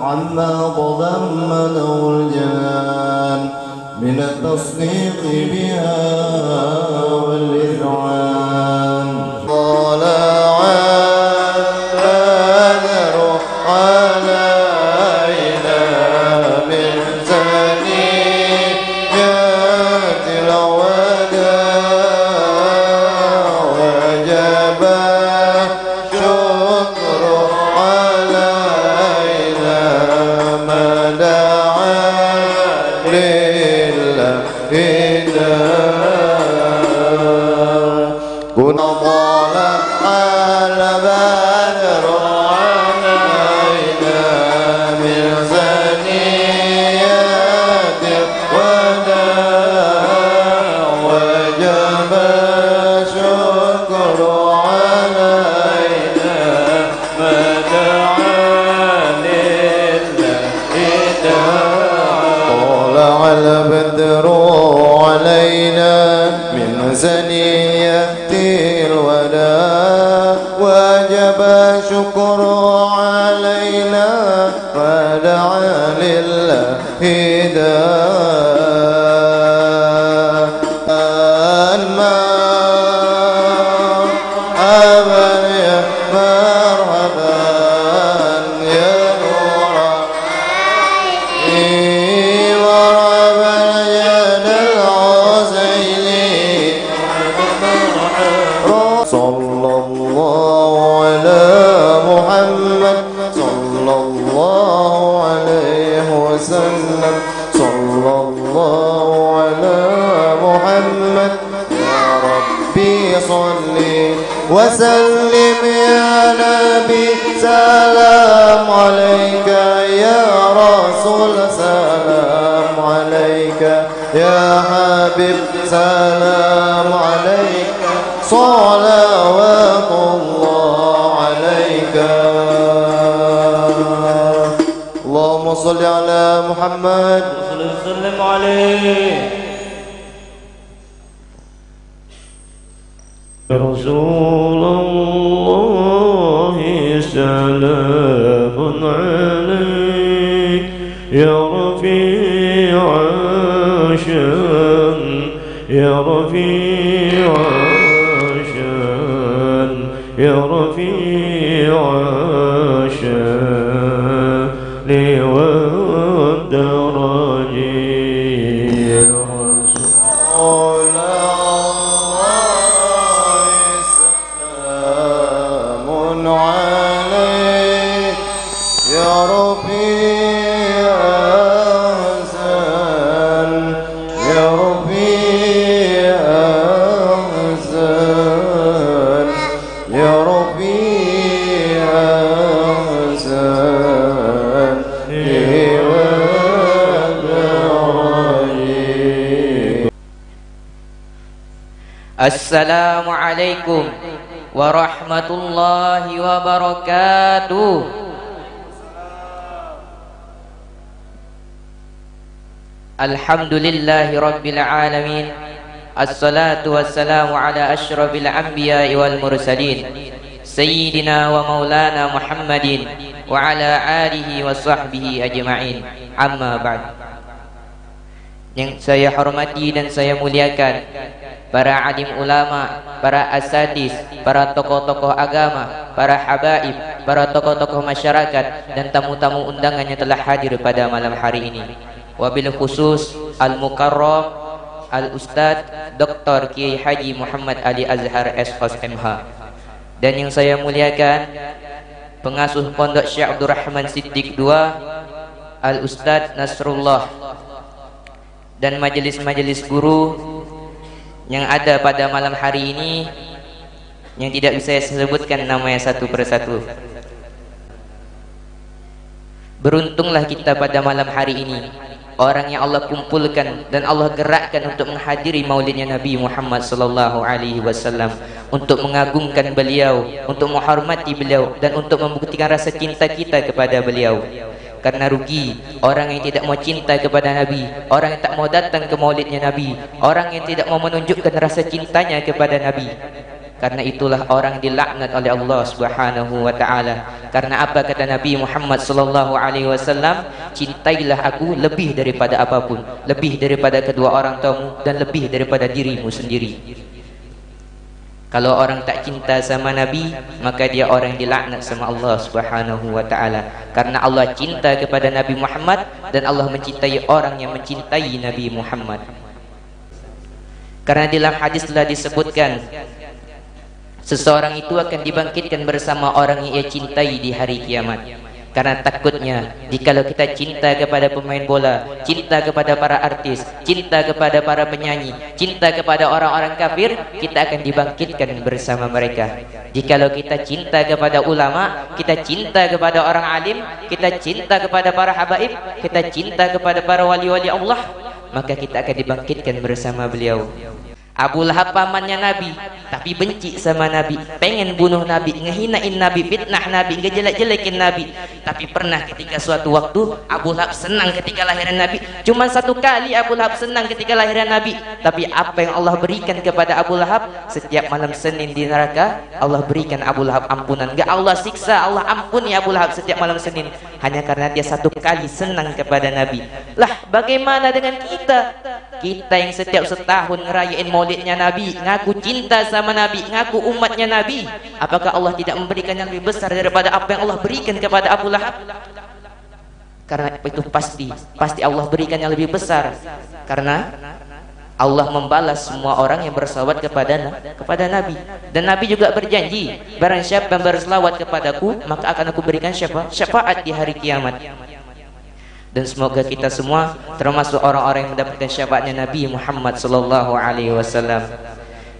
عما تضمنه الجان من التصديق بها والإذعان. طلع البدر علينا من ثنيات الوداع وجب الشكر علينا ما دعا لله كنا طلع البدر علينا من ثنيات الوداع وجب الشكر علينا ما دعا لله طلع البدر علينا من ثنيات الوداع وجب شكر علينا ودعا لله مرحبا يا مرحبا يا نور مرحبا يا الحسين صلى الله على محمد صلى الله عليه وسلم صلى الله على محمد يا ربي صلي وسلم يا نبي سلام عليك يا رسول سلام عليك يا حبيب سلام عليك صلوات الله عليك. اللهم صل على محمد وسلم عليه. رسول الله سلام عليك يا رفيع شان يا رفيع شان يا رفيع شان والدرج يا رسول الله Assalamualaikum warahmatullahi wabarakatuh. Alhamdulillahi rabbil alamin. Assalatu wassalamu ala asyrafil anbiya'i wal mursalin Sayyidina wa maulana Muhammadin wa ala alihi wa sahbihi ajma'in. Amma ba'd. Yang saya hormati dan saya muliakan para alim ulama, para asadis, para tokoh-tokoh agama, para habaib, para tokoh-tokoh masyarakat, dan tamu-tamu undangan yang telah hadir pada malam hari ini. Wabil khusus Al-Mukarram Al-Ustadz Dr. Kiai Haji Muhammad Ali Azhar SHOS MH. Dan yang saya muliakan pengasuh Pondok Syekh Abdul Rahman Siddiq II Al-Ustadz Nasrullah, dan majelis-majelis guru yang ada pada malam hari ini yang tidak bisa saya sebutkan namanya satu persatu. Beruntunglah kita pada malam hari ini, orang yang Allah kumpulkan dan Allah gerakkan untuk menghadiri maulidnya Nabi Muhammad sallallahu alaihi wasallam, untuk mengagungkan beliau, untuk menghormati beliau, dan untuk membuktikan rasa cinta kita kepada beliau. Karena rugi orang yang tidak mau cinta kepada Nabi, orang yang tak mau datang ke maulidnya Nabi, orang yang tidak mau menunjukkan rasa cintanya kepada Nabi. Karena itulah orang dilaknat oleh Allah Subhanahu wa taala. Karena apa kata Nabi Muhammad sallallahu alaihi wasallam? Cintailah aku lebih daripada apapun, lebih daripada kedua orang tuamu, dan lebih daripada dirimu sendiri. Kalau orang tak cinta sama Nabi, maka dia orang yang dilaknat sama Allah Subhanahu wa taala. Karena Allah cinta kepada Nabi Muhammad, dan Allah mencintai orang yang mencintai Nabi Muhammad. Karena dalam hadis telah disebutkan, seseorang itu akan dibangkitkan bersama orang yang ia cintai di hari kiamat. Karena takutnya jikalau kita cinta kepada pemain bola, cinta kepada para artis, cinta kepada para penyanyi, cinta kepada orang-orang kafir, kita akan dibangkitkan bersama mereka. Jikalau kita cinta kepada ulama, kita cinta kepada orang alim, kita cinta kepada para habaib, kita cinta kepada para wali-wali Allah, maka kita akan dibangkitkan bersama beliau. Abu Lahab pamannya Nabi, tapi benci sama Nabi, pengen bunuh Nabi, ngehinain Nabi, fitnah Nabi, ngejelek-jelekin Nabi. Tapi pernah ketika suatu waktu Abu Lahab senang ketika lahiran Nabi. Cuma satu kali Abu Lahab senang ketika lahiran Nabi. Tapi apa yang Allah berikan kepada Abu Lahab? Setiap malam Senin di neraka, Allah berikan Abu Lahab ampunan. Gak Allah siksa, Allah ampuni Abu Lahab setiap malam Senin, hanya karena dia satu kali senang kepada Nabi. Lah bagaimana dengan kita? Kita yang setiap setahun ngerayain maulidnya Nabi, ngaku cinta sama Nabi, ngaku umatnya Nabi, apakah Allah tidak memberikan yang lebih besar daripada apa yang Allah berikan kepada Abu Lahab? Karena itu pasti Allah berikan yang lebih besar. Karena Allah membalas semua orang yang berselawat kepada Nabi. Dan Nabi juga berjanji, barang siapa yang berselawat kepadaku, maka akan aku berikan syafaat di hari kiamat. Dan semoga kita semua termasuk orang-orang yang mendapatkan syafaatnya Nabi Muhammad sallallahu alaihi wasallam.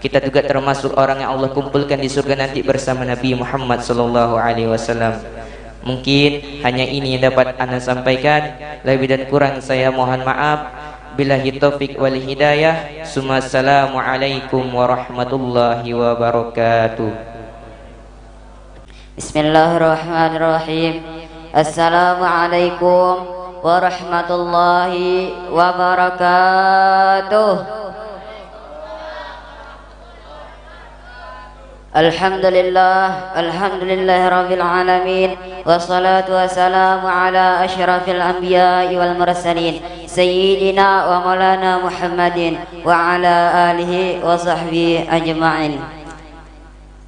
Kita juga termasuk orang yang Allah kumpulkan di surga nanti bersama Nabi Muhammad sallallahu alaihi wasallam. Mungkin hanya ini yang dapat Anda sampaikan. Lebih dan kurang saya mohon maaf. Billahi taufik wal hidayah. Assalamualaikum warahmatullahi wabarakatuh. Bismillahirrahmanirrahim. Assalamualaikum warahmatullahi wabarakatuh. Alhamdulillah rabbil alamin, wassalatu wassalamu ala asyrafil anbiya'i wal mursalin sayyidina wa maulana Muhammadin wa ala alihi wa sahbihi ajma'in.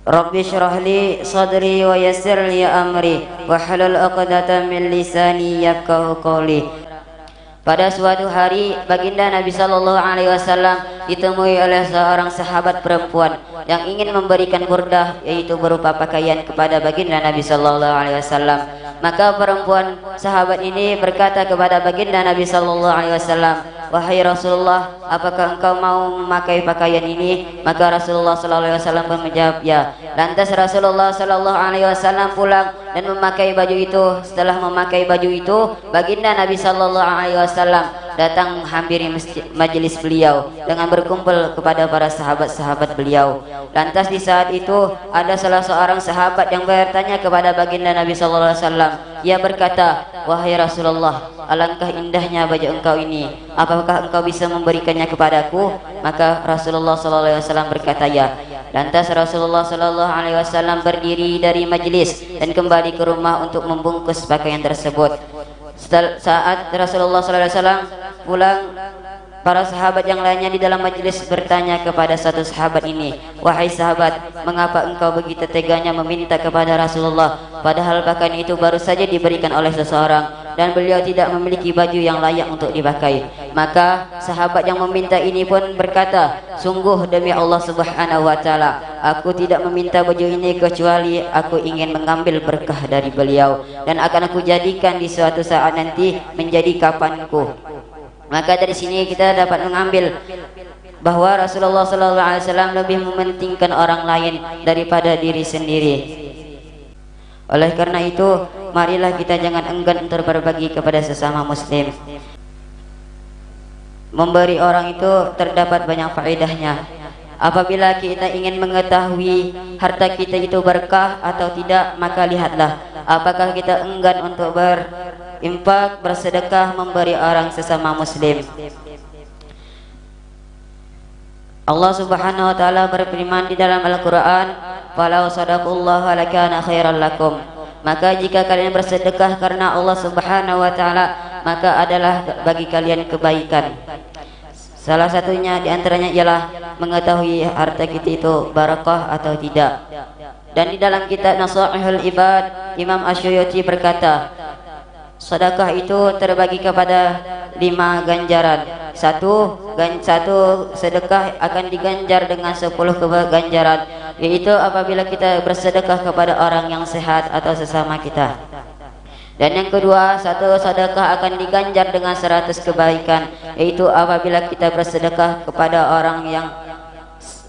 Rabbi syrah li sadri wa yassir li amri wa halul 'uqdatam min lisani yafqahu qawli. Pada suatu hari baginda Nabi sallallahu alaihi wasallam ditemui oleh seorang sahabat perempuan yang ingin memberikan burdah, yaitu berupa pakaian, kepada baginda Nabi sallallahu alaihi wasallam. Maka perempuan sahabat ini berkata kepada baginda Nabi sallallahu alaihi wasallam, "Wahai Rasulullah, apakah engkau mau memakai pakaian ini?" Maka Rasulullah sallallahu alaihi wasallam pun menjawab, "Ya." Lantas Rasulullah sallallahu alaihi wasallam pulang dan memakai baju itu. Setelah memakai baju itu, baginda Nabi sallallahu alaihi wasallam datang menghampiri majelis beliau dengan berkumpul kepada para sahabat-sahabat beliau. Lantas di saat itu ada salah seorang sahabat yang bertanya kepada baginda Nabi sallallahu alaihi wasallam. Ia berkata, "Wahai Rasulullah, alangkah indahnya baju engkau ini. Apakah engkau bisa memberikannya kepadaku?" Maka Rasulullah sallallahu alaihi wasallam berkata, "Ya." Lantas Rasulullah sallallahu alaihi wasallam berdiri dari majelis dan kembali ke rumah untuk membungkus pakaian tersebut. Saat Rasulullah sallallahu alaihi wasallam pulang, para sahabat yang lainnya di dalam majelis bertanya kepada satu sahabat ini, "Wahai sahabat, mengapa engkau begitu teganya meminta kepada Rasulullah, padahal pakaian itu baru saja diberikan oleh seseorang dan beliau tidak memiliki baju yang layak untuk dipakai?" Maka sahabat yang meminta ini pun berkata, "Sungguh demi Allah Subhanahu wa taala, aku tidak meminta baju ini kecuali aku ingin mengambil berkah dari beliau dan akan aku jadikan di suatu saat nanti menjadi kafanku." Maka dari sini kita dapat mengambil bahwa Rasulullah SAW lebih mementingkan orang lain daripada diri sendiri. Oleh karena itu, marilah kita jangan enggan untuk berbagi kepada sesama muslim. Memberi orang itu terdapat banyak faedahnya. Apabila kita ingin mengetahui harta kita itu berkah atau tidak, maka lihatlah apakah kita enggan untuk berinfak, bersedekah, memberi orang sesama muslim. Allah Subhanahu wa taala berfirman di dalam Al-Qur'an, "Falau sadaqallaha lakana khairan lakum." Maka jika kalian bersedekah karena Allah Subhanahu wa taala, maka adalah bagi kalian kebaikan. Salah satunya diantaranya ialah mengetahui harta kita itu barakah atau tidak. Dan di dalam kitab Nasaihul Ibad, Imam Asyuyuti berkata, sedekah itu terbagi kepada 5 ganjaran. Satu sedekah akan diganjar dengan 10 ganjaran, yaitu apabila kita bersedekah kepada orang yang sehat atau sesama kita. Dan yang kedua, satu sedekah akan diganjar dengan 100 kebaikan, yaitu apabila kita bersedekah kepada orang yang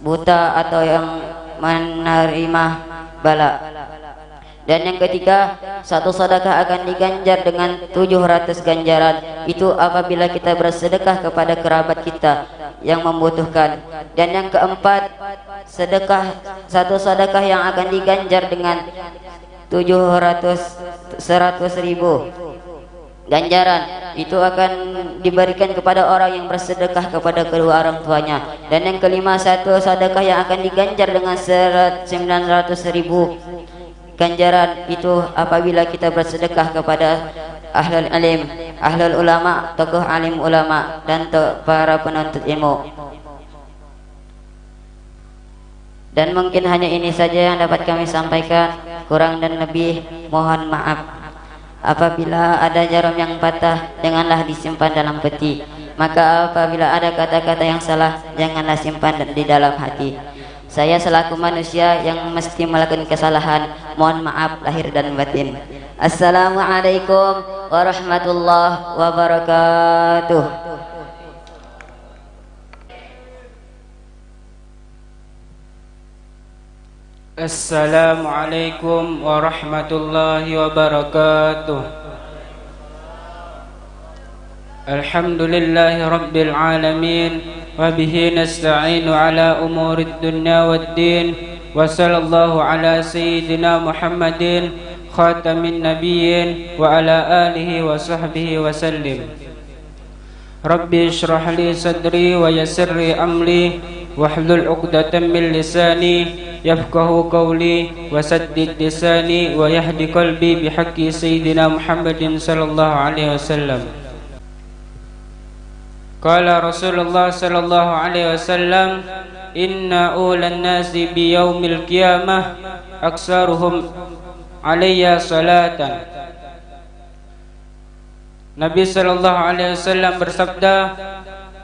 buta atau yang menerima bala. Dan yang ketiga, satu sedekah akan diganjar dengan 700 ganjaran, itu apabila kita bersedekah kepada kerabat kita yang membutuhkan. Dan yang keempat, satu sedekah yang akan diganjar dengan 100.000 ganjaran, itu akan diberikan kepada orang yang bersedekah kepada kedua orang tuanya. Dan yang kelima, satu sedekah yang akan diganjar dengan 900.000 ganjaran, itu apabila kita bersedekah kepada ahlul alim, ahlul ulama, tokoh alim ulama dan para penuntut ilmu. Dan mungkin hanya ini saja yang dapat kami sampaikan, kurang dan lebih mohon maaf. Apabila ada jarum yang patah, janganlah disimpan dalam peti. Maka apabila ada kata-kata yang salah, janganlah simpan di dalam hati. Saya selaku manusia yang mesti melakukan kesalahan, mohon maaf lahir dan batin. Assalamualaikum warahmatullahi wabarakatuh. Assalamualaikum warahmatullahi wabarakatuh. Alhamdulillahi rabbil alamin, wa bihi nasta'inu ala umurid dunya waddin, wa sallallahu ala sayyidina Muhammadin khatamin nabiyyin wa ala alihi wa sahbihi wa sallim. Rabbi ishrah li sadri wa yassir li amri wahlul 'uqdatam min lisani yafqahu qawli wa saddid lisani wa yahdi qalbi bihaqqi sayyidina Muhammadin sallallahu alaihi wasallam. Qala Rasulullah sallallahu alaihi wasallam, inna ulan nasi bi yaumil qiyamah aksaruhum alayya salatan. Nabi sallallahu alaihi wasallam bersabda,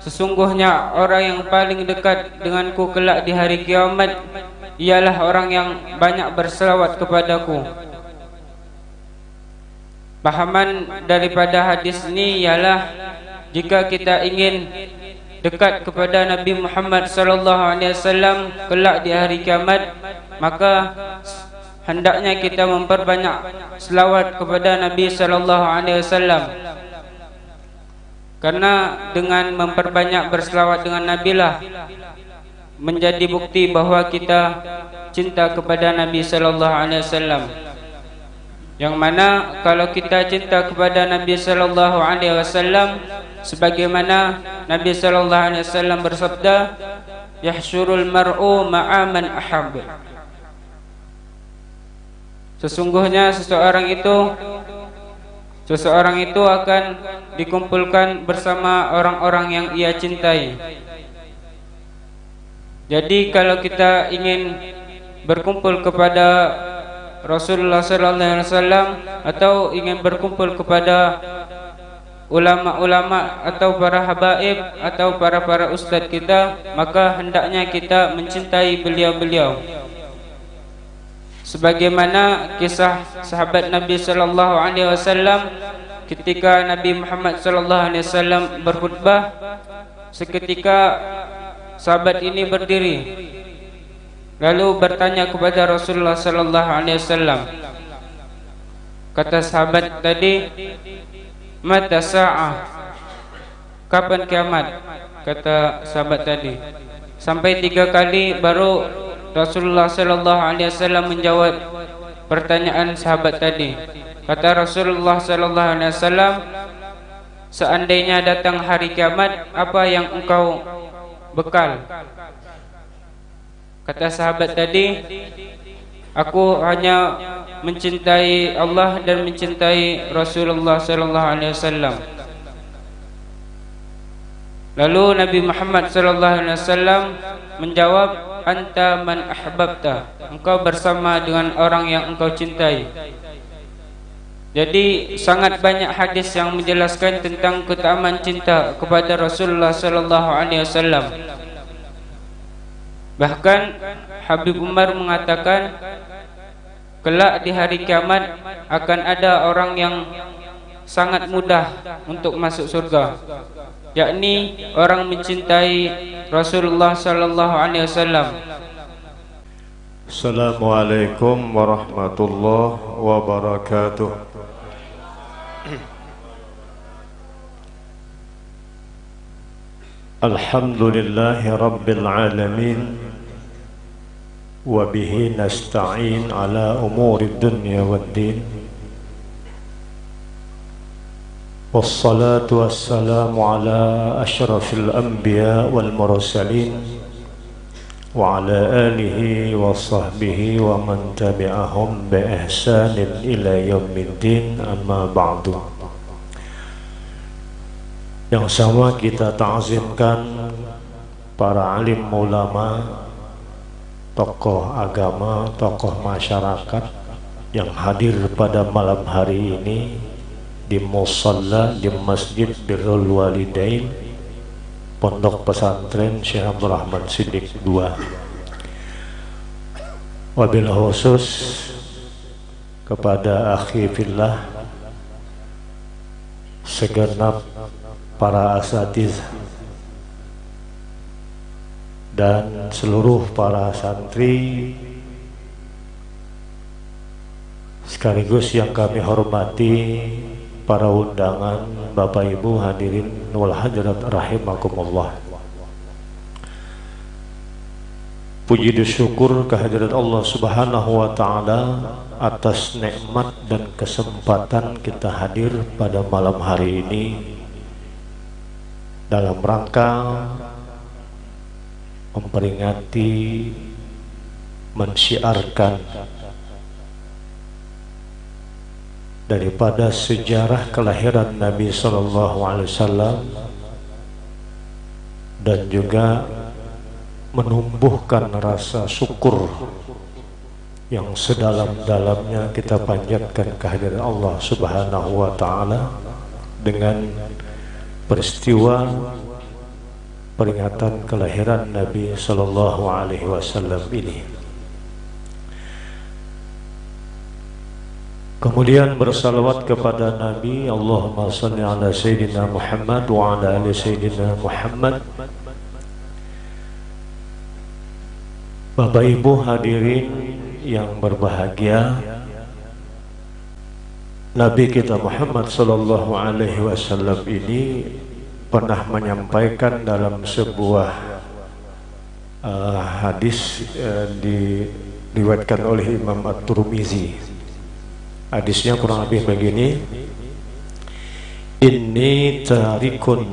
sesungguhnya orang yang paling dekat denganku kelak di hari kiamat ialah orang yang banyak berselawat kepadaku. Pahaman daripada hadis ini ialah jika kita ingin dekat kepada Nabi Muhammad sallallahu alaihi wasallam kelak di hari kiamat, maka hendaknya kita memperbanyak selawat kepada Nabi sallallahu alaihi wasallam. Karena dengan memperbanyak berselawat dengan Nabi lah menjadi bukti bahwa kita cinta kepada Nabi sallallahu alaihi wasallam. Yang mana kalau kita cinta kepada Nabi sallallahu alaihi wasallam, sebagaimana Nabi sallallahu alaihi wasallam bersabda, yahsyurul mar'u ma'a man ahab. Sesungguhnya seseorang itu akan dikumpulkan bersama orang-orang yang ia cintai. Jadi kalau kita ingin berkumpul kepada Rasulullah sallallahu alaihi wasallam atau ingin berkumpul kepada ulama-ulama atau para habaib atau para ustadz kita, maka hendaknya kita mencintai beliau-beliau. Sebagaimana kisah sahabat Nabi sallallahu alaihi wasallam ketika Nabi Muhammad sallallahu alaihi wasallam berkhutbah, seketika sahabat ini berdiri lalu bertanya kepada Rasulullah sallallahu alaihi wasallam. Kata sahabat tadi, mata sa'ah, kapan kiamat? Kata sahabat tadi. Sampai 3 kali baru Rasulullah sallallahu alaihi wasallam menjawab pertanyaan sahabat tadi. Kata Rasulullah sallallahu alaihi wasallam, seandainya datang hari kiamat, apa yang engkau bekal? Kata sahabat tadi, aku hanya mencintai Allah dan mencintai Rasulullah sallallahu alaihi wasallam. Lalu Nabi Muhammad sallallahu alaihi wasallam menjawab, anta man ahbabta, engkau bersama dengan orang yang engkau cintai. Jadi sangat banyak hadis yang menjelaskan tentang keutamaan cinta kepada Rasulullah sallallahu alaihi wasallam. Bahkan Habib Umar mengatakan, kelak di hari kiamat akan ada orang yang sangat mudah untuk masuk surga, yakni orang mencintai Rasulullah sallallahu alaihi wasallam. Assalamualaikum warahmatullahi wabarakatuh. Alhamdulillahi rabbil alamin, wa bihi nasta'in ala umuri dunya waddin. Wassalatu wassalamu ala ashrafil anbiya wal mursalin wa ala alihi wa sahbihi wa man tabi'ahum bi ihsanin ila yaumiddin, amma ba'du. Yang sama kita ta'zimkan para alim ulama, tokoh agama, tokoh masyarakat yang hadir pada malam hari ini di musalla di Masjid Birrul Walidain Pondok Pesantren Syekh Abdul Rahman Siddiq II. Wabil khusus kepada akhi fillah, segenap para asatiz dan seluruh para santri sekaligus yang kami hormati, para undangan, Bapak Ibu hadirin wal hadirat rahimakumullah. Puji dan syukur kehadirat Allah Subhanahu wa taala atas nikmat dan kesempatan kita hadir pada malam hari ini dalam rangka memperingati, mensyiarkan daripada sejarah kelahiran Nabi SAW dan juga menumbuhkan rasa syukur yang sedalam-dalamnya kita panjatkan kehadiran Allah Subhanahu wa taala dengan peristiwa peringatan kelahiran Nabi sallallahu alaihi wasallam ini. Kemudian bersalawat kepada Nabi. Allahumma salli ala Sayyidina Muhammad wa ala ali Sayyidina Muhammad. Bapak Ibu hadirin yang berbahagia, Nabi kita Muhammad sallallahu alaihi wasallam ini pernah menyampaikan dalam sebuah hadis diriwayatkan oleh Imam At-Tirmizi. Hadisnya kurang lebih begini: inni tarikun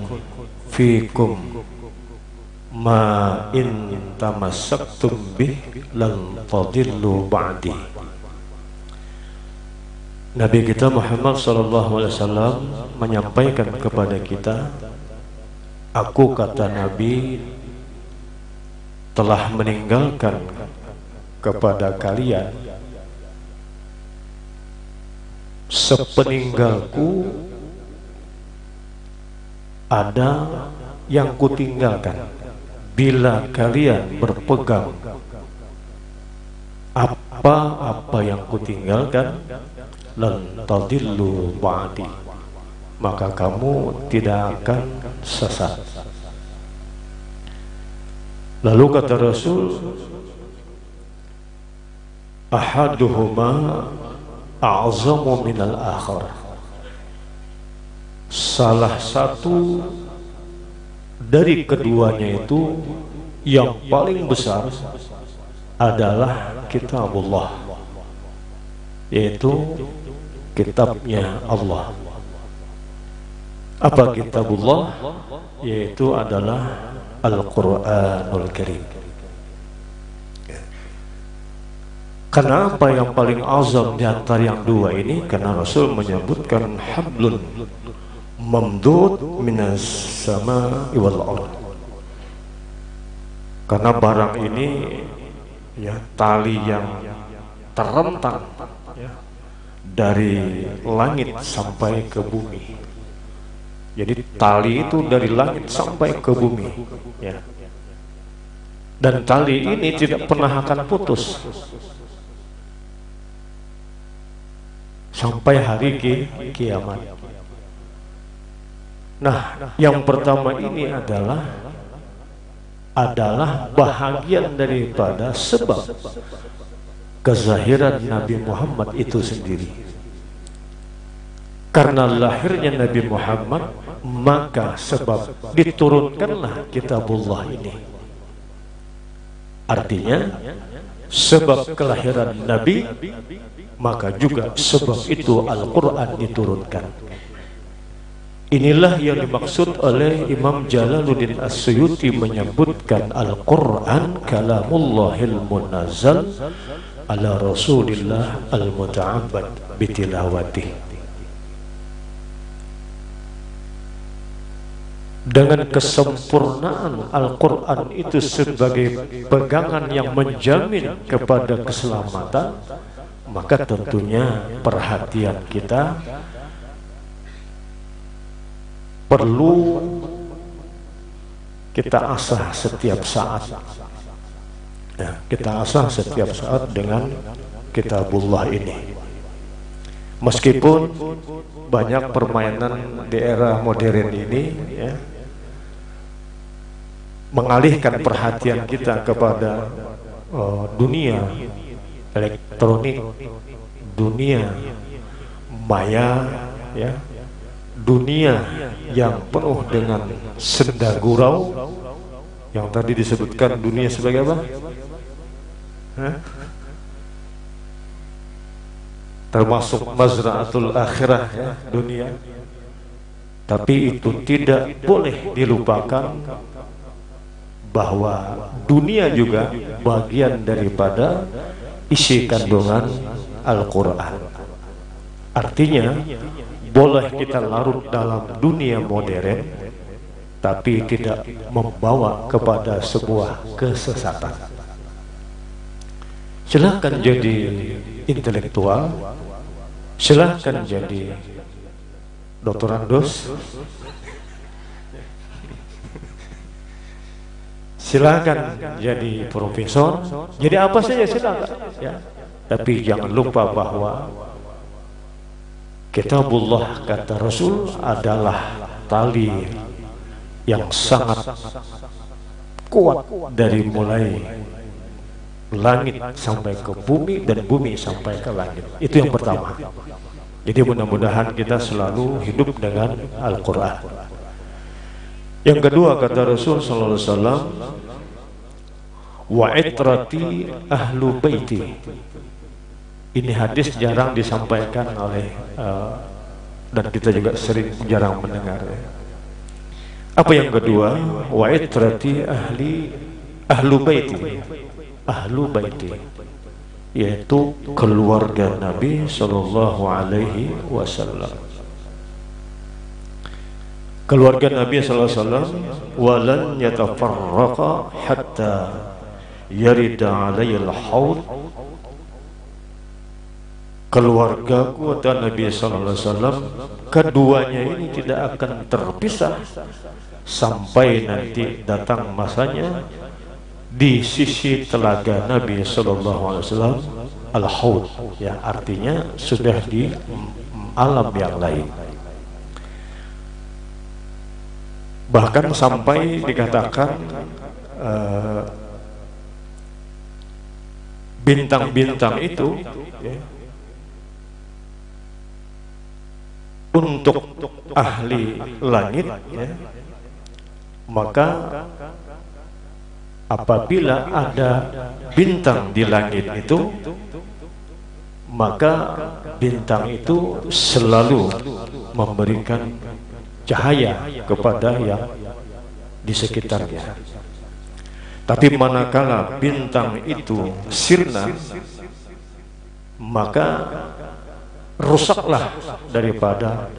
fikum ma in tamassaktum bih lan tadillu ba'di. Nabi kita Muhammad SAW menyampaikan kepada kita, aku, kata Nabi, telah meninggalkan kepada kalian sepeninggalku ada yang kutinggalkan. Bila kalian berpegang apa-apa yang kutinggalkan, lan tadillu ba'di, maka kamu tidak akan sesat. Lalu kata Rasul, ahaduhuma a'zamu minal akhar, salah satu dari keduanya itu yang paling besar adalah kitabullah, yaitu kitabnya Allah. Apa kitabullah? Yaitu adalah Al-Quranul Karim. Kenapa yang paling azam di antara yang dua ini? Karena Rasul menyebutkan hablun mamdud minas sama wal ard. Karena barang ini ya tali yang terentang ya, dari langit sampai ke bumi. Jadi tali itu dari langit sampai ke bumi ya. Dan tali ini tidak pernah akan putus sampai hari kiamat. Nah, yang pertama ini adalah bahagian daripada sebab kezahiran Nabi Muhammad itu sendiri. Karena lahirnya Nabi Muhammad, maka sebab diturunkanlah kitabullah ini. Artinya sebab kelahiran Nabi, maka juga sebab itu Al-Quran diturunkan. Inilah yang dimaksud oleh Imam Jalaluddin As-Suyuti menyebutkan Al-Quran kalamullahil munazzal ala Rasulillah al-muta'abbad bitilawatih. Dengan kesempurnaan Al-Quran itu sebagai pegangan yang menjamin kepada keselamatan, maka tentunya perhatian kita perlu kita asah setiap saat. Ya, kita asah setiap saat dengan kitabullah ini. Meskipun banyak permainan di era modern ini ya, mengalihkan perhatian kita kepada dunia elektronik, dunia maya ya, dunia yang penuh dengan senda gurau, yang tadi disebutkan dunia sebagai apa? Termasuk mazra'atul akhirah ya, dunia. Tapi itu tidak boleh dilupakan bahwa dunia juga bagian daripada isi kandungan Al-Quran. Artinya boleh kita larut dalam dunia modern, tapi tidak membawa kepada sebuah kesesatan. Silahkan jadi intelektual, silahkan jadi doktorandos, silakan jadi profesor, jadi apa saja silakan ya. Tapi jangan lupa bahwa Kitabullah, kata Rasul, adalah tali yang sangat kuat dari mulai langit sampai ke bumi dan bumi sampai ke langit. Itu yang pertama. Jadi mudah-mudahan kita selalu hidup dengan Al-Quran. Yang kedua, kata Rasul sallallahu alaihi wasallam, wa itrati ahlu baiti. Ini hadis jarang disampaikan oleh dan kita juga sering jarang mendengar. Apa yang kedua? Wa itrati ahlu baiti. Ahlu baiti, yaitu keluarga Nabi sallallahu alaihi wasallam. Keluarga Nabi sallallahu alaihi wasallam walan yatafarraqa hatta yarida alayil haud. Keluargaku, kata Nabi sallallahu alaihi wasallam, keduanya ini tidak akan terpisah sampai nanti datang masanya di sisi telaga Nabi sallallahu alaihi wasallam, al-haud, ya, artinya sudah di alam yang lain. Bahkan sampai dikatakan bintang-bintang itu, ya, untuk ahli langit, ya, maka apabila ada bintang di langit itu, maka bintang itu selalu memberikan cahaya kepada yang di sekitarnya. Tapi manakala bintang itu sirna, maka rusaklah daripada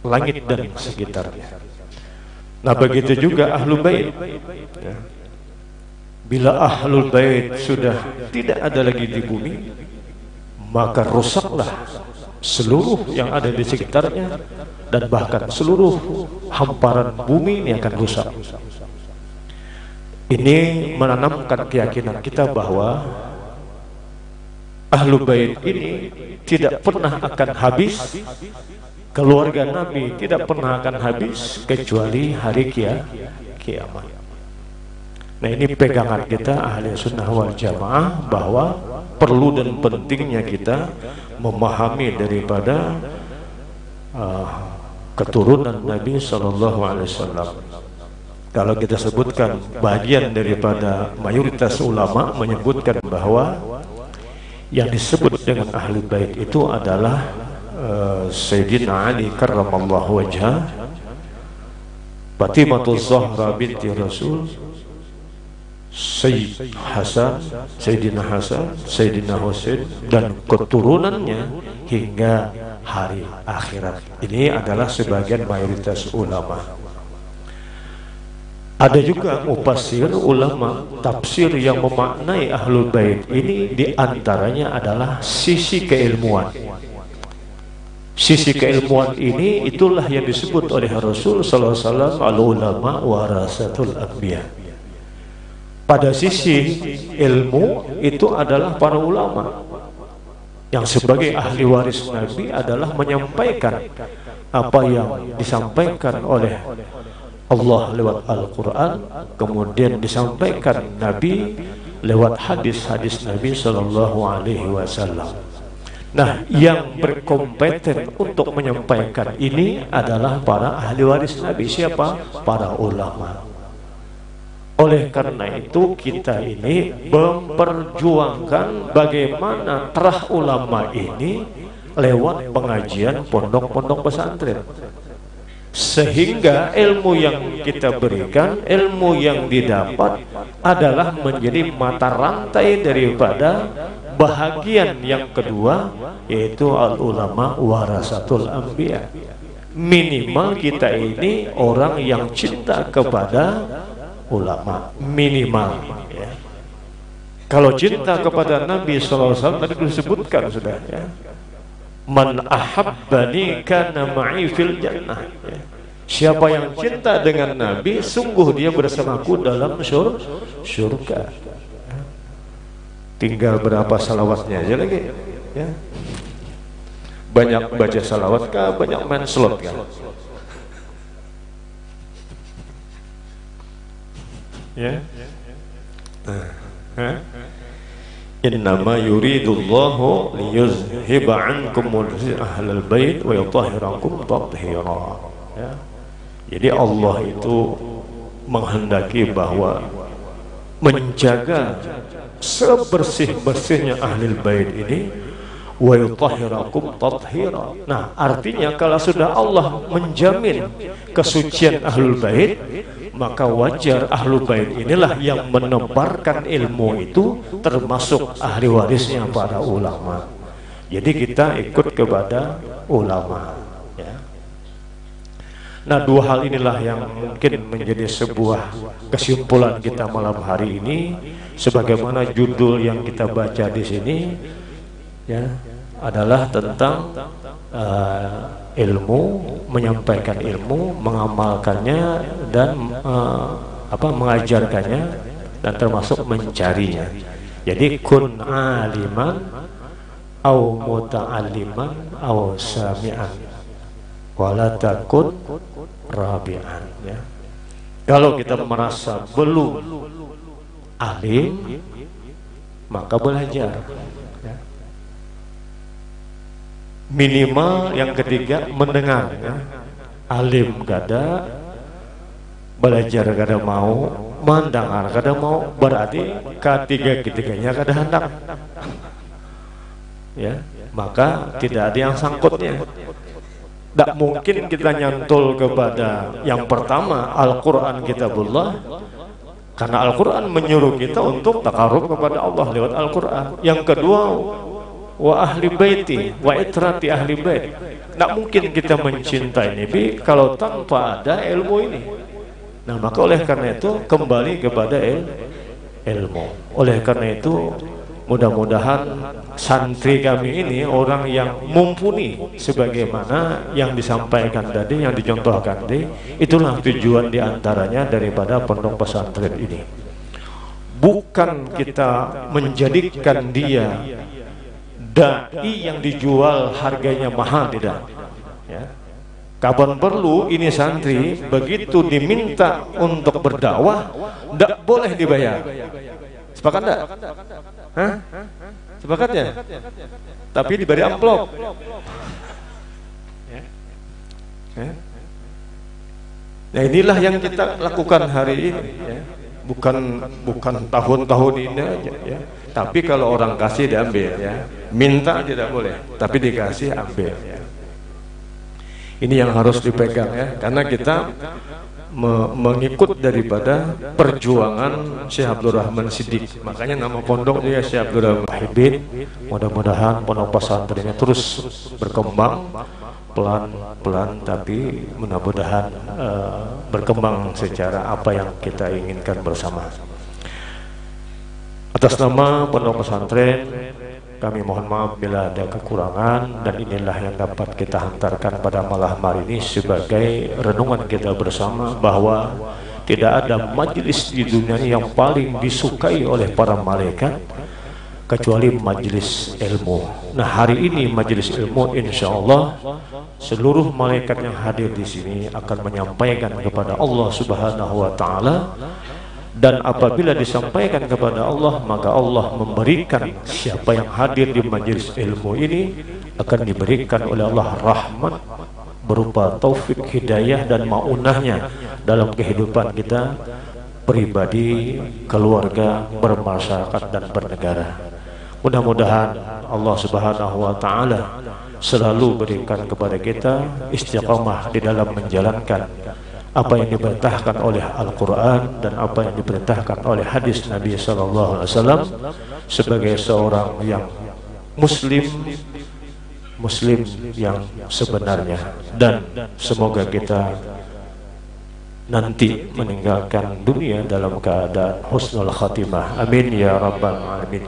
langit dan sekitarnya. Nah, begitu juga ahlul bait, ya. Bila ahlul bait sudah tidak ada lagi di bumi, maka rusaklah seluruh yang ada di sekitarnya, dan bahkan seluruh hamparan bumi ini akan rusak. Ini menanamkan keyakinan kita bahwa ahlul bait ini tidak pernah akan habis. Keluarga Nabi tidak pernah akan habis kecuali hari kiamat. Nah, ini pegangan kita ahli sunnah wal jamaah, bahwa perlu dan pentingnya kita memahami daripada keturunan Nabi sallallahu alaihi wasallam. Kalau kita sebutkan bagian daripada mayoritas ulama menyebutkan bahwa yang disebut dengan ahli bait itu adalah Sayyidina Ali karramallahu wajhah, Fatimah Zahra binti Rasul, Sayyidina Hasan, Sayyidina Husain, dan keturunannya hingga hari akhirat. Ini adalah sebagian mayoritas ulama. Ada juga mufassir, ulama tafsir yang memaknai ahlul bait ini, diantaranya adalah sisi keilmuan. Sisi keilmuan ini itulah yang disebut oleh Rasul sallallahu alaihi wasallam, al-ulama warasatul anbiya. Pada sisi ilmu itu adalah para ulama yang sebagai ahli waris Nabi adalah menyampaikan apa yang disampaikan oleh Allah lewat Al-Quran, kemudian disampaikan Nabi lewat hadis-hadis Nabi sallallahu alaihi wasallam. Nah, yang berkompeten untuk menyampaikan ini adalah para ahli waris Nabi. Siapa? Para ulama. Oleh karena itu kita ini memperjuangkan bagaimana terah ulama ini lewat pengajian pondok-pondok pesantren, sehingga ilmu yang kita berikan, ilmu yang didapat adalah menjadi mata rantai daripada bahagian yang kedua, yaitu al-ulama warasatul anbiya. Minimal kita ini orang yang cinta kepada ulama, minimal, ya. Kalau cinta kepada Nabi sallallahu alaihi wasallam tadi disebutkan sudah, ya. Man ahabbani kana ma'i fil jannah, ya. Siapa yang cinta dengan Nabi, sungguh dia bersamaku dalam surga. Tinggal berapa salawatnya aja lagi, ya. Banyak baca salawat kah, banyak main slot kan? Ya. Innama yuridullahu liyuzhiba ankum ahlal bait wa yutahhirakum tathira. Ya. Jadi Allah itu menghendaki bahwa menjaga sebersih-bersihnya ahlul bait ini wa yutahhirakum tathira. Nah, artinya kalau sudah Allah menjamin kesucian ahlul bait, maka wajar ahlul bait inilah yang menebarkan ilmu itu, termasuk ahli warisnya para ulama. Jadi kita ikut kepada ulama, ya. Nah, dua hal inilah yang mungkin menjadi sebuah kesimpulan kita malam hari ini, sebagaimana judul yang kita baca di sini, ya, adalah tentang ilmu, menyampaikan ilmu, mengamalkannya, dan mengajarkannya, dan termasuk mencarinya. Jadi kun aliman au muta'alliman au sami'an wala takun rabi'an, ya. Kalau kita merasa belum alim, maka belajar, ya. Minimal yang ketiga mendengar, ya. Alim gada, belajar gada mau, mendengar gada mau, berarti ketiga-tiganya gada hendak, ya. Maka tidak ada yang sangkutnya. Tidak mungkin kita nyantul kepada yang pertama, Al-Quran Kitabullah, karena Al-Quran menyuruh kita untuk takarub kepada Allah lewat Al-Quran. Yang kedua, wa ahli baiti, wa itrati ahli bait. Tidak mungkin kita mencintai Nabi kalau tanpa ada ilmu ini. Nah, maka oleh karena itu kembali kepada ilmu. Oleh karena itu mudah-mudahan santri kami ini orang yang mumpuni sebagaimana yang disampaikan tadi, yang dicontohkan tadi. Itulah tujuan diantaranya daripada pondok pesantren ini. Bukan kita menjadikan dia dai yang dijual harganya mahal, tidak, ya. Kapan perlu ini santri begitu diminta untuk berdakwah tidak boleh dibayar. Sepakat enggak? Hah? Sepakat ya? Tapi diberi amplop. Ya. Nah, inilah yang kita lakukan hari ini, ya. Bukan tahun-tahun ini aja, ya. Tapi kalau orang kasih diambil, ya. Minta tidak boleh, tapi dikasih ambil, ya. Ini yang harus dipegang, ya, karena kita mengikut daripada perjuangan Syekh Abdul Rahman Siddiq. Makanya nama pondoknya Syekh Abdul Rahman Hibin. Mudah-mudahan pondok pesantrennya terus berkembang pelan-pelan, tapi mudah-mudahan berkembang secara apa yang kita inginkan bersama. Atas nama pondok pesantren, kami mohon maaf bila ada kekurangan, dan inilah yang dapat kita hantarkan pada malam hari ini sebagai renungan kita bersama bahwa tidak ada majelis di dunia ini yang paling disukai oleh para malaikat kecuali majelis ilmu. Nah, hari ini majelis ilmu, insya Allah seluruh malaikat yang hadir di sini akan menyampaikan kepada Allah Subhanahu wa Ta'ala. Dan apabila disampaikan kepada Allah, maka Allah memberikan siapa yang hadir di majelis ilmu ini akan diberikan oleh Allah rahmat berupa taufik, hidayah, dan maunahnya dalam kehidupan kita pribadi, keluarga, bermasyarakat, dan bernegara. Mudah-mudahan Allah Subhanahu wa Ta'ala selalu berikan kepada kita istiqamah di dalam menjalankan apa yang diperintahkan oleh Al-Quran dan apa yang diperintahkan oleh hadis Nabi SAW sebagai seorang yang muslim yang sebenarnya. Dan semoga kita nanti meninggalkan dunia dalam keadaan husnul khatimah. Amin ya rabbal alamin.